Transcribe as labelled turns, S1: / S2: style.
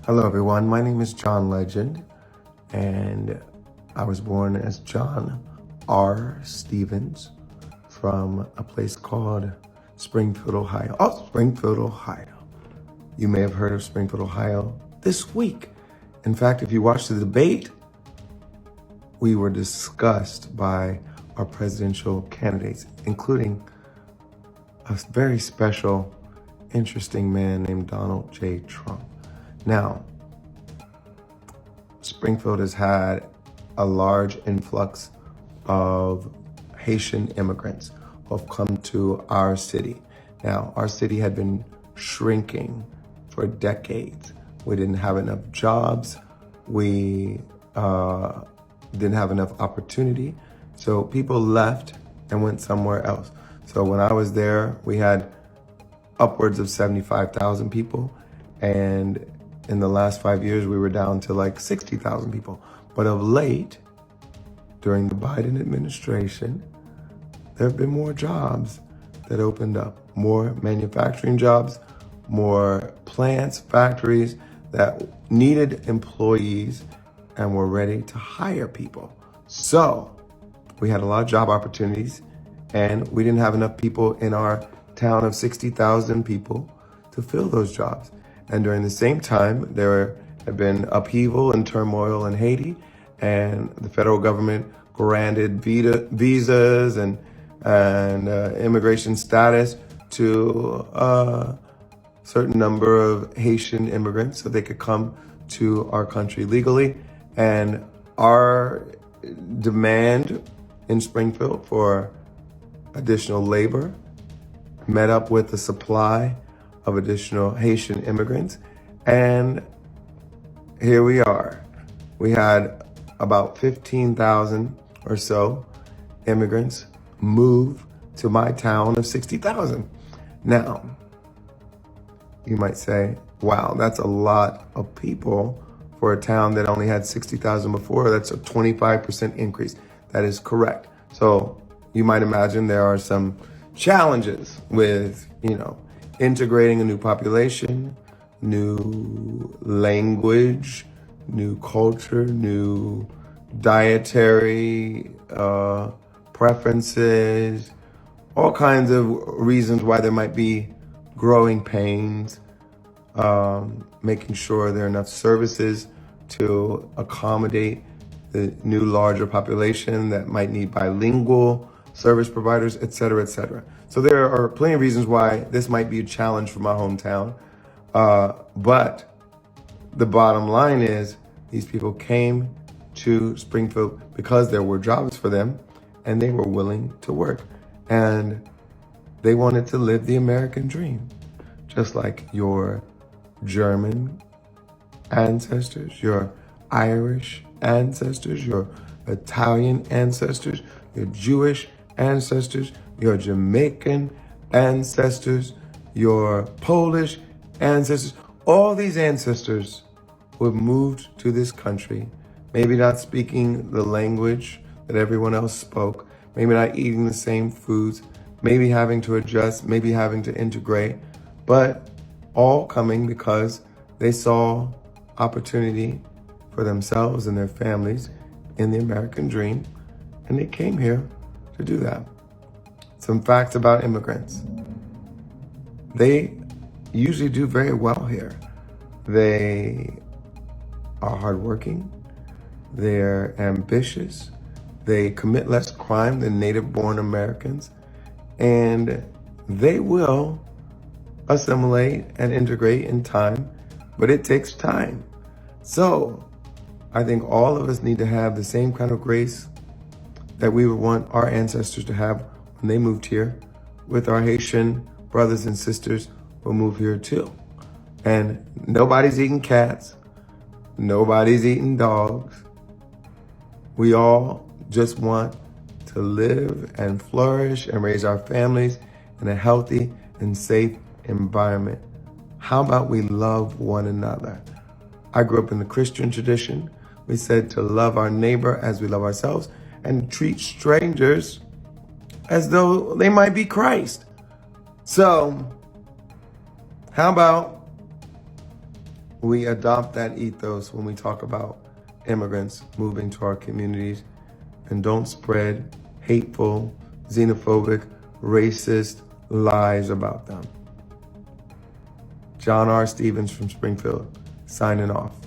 S1: Hello everyone, my name is John Legend, and I was born as John R. Stevens from a place called Springfield, Ohio. Oh, Springfield, Ohio. You may have heard of Springfield, Ohio this week. In fact, if you watched the debate, we were discussed by our presidential candidates, including a very special, interesting man named Donald J. Trump. Now, Springfield has had a large influx of Haitian immigrants who have come to our city. Now, our city had been shrinking for decades. We didn't have enough jobs. We didn't have enough opportunity. So people left and went somewhere else. So when I was there, we had upwards of 75,000 people. And in the last 5 years, we were down to like 60,000 people. But of late, during the Biden administration, there have been more jobs that opened up, more manufacturing jobs, more plants, factories that needed employees and were ready to hire people. So we had a lot of job opportunities, and we didn't have enough people in our town of 60,000 people to fill those jobs. And during the same time, there had been upheaval and turmoil in Haiti, and the federal government granted visas and immigration status to a certain number of Haitian immigrants so they could come to our country legally. And our demand in Springfield for additional labor met up with the supply of additional Haitian immigrants. And here we are. We had about 15,000 or so immigrants move to my town of 60,000. Now, you might say, wow, that's a lot of people for a town that only had 60,000 before. That's a 25% increase. That is correct. So you might imagine there are some challenges with, integrating a new population, new language, new culture, new dietary preferences, all kinds of reasons why there might be growing pains, making sure there are enough services to accommodate the new larger population that might need bilingual service providers, et cetera, et cetera. So there are plenty of reasons why this might be a challenge for my hometown. But the bottom line is these people came to Springfield because there were jobs for them and they were willing to work. And they wanted to live the American dream, just like your German ancestors, your Irish ancestors, your Italian ancestors, your Jewish ancestors, your Jamaican ancestors, your Polish ancestors. All these ancestors who have moved to this country, maybe not speaking the language that everyone else spoke, maybe not eating the same foods, maybe having to adjust, maybe having to integrate, but all coming because they saw opportunity for themselves and their families in the American dream, and they came here to do that. Some facts about immigrants. They usually do very well here. They are hardworking, they're ambitious, they commit less crime than native-born Americans, and they will assimilate and integrate in time, but it takes time. So I think all of us need to have the same kind of grace that we would want our ancestors to have when they moved here, with our Haitian brothers and sisters who move here too. And nobody's eating cats, nobody's eating dogs. We all just want to live and flourish and raise our families in a healthy and safe environment. How about we love one another? I grew up in the Christian tradition. We said to love our neighbor as we love ourselves and treat strangers as though they might be Christ. So how about we adopt that ethos when we talk about immigrants moving to our communities, and don't spread hateful, xenophobic, racist lies about them. John R. Stevens from Springfield, signing off.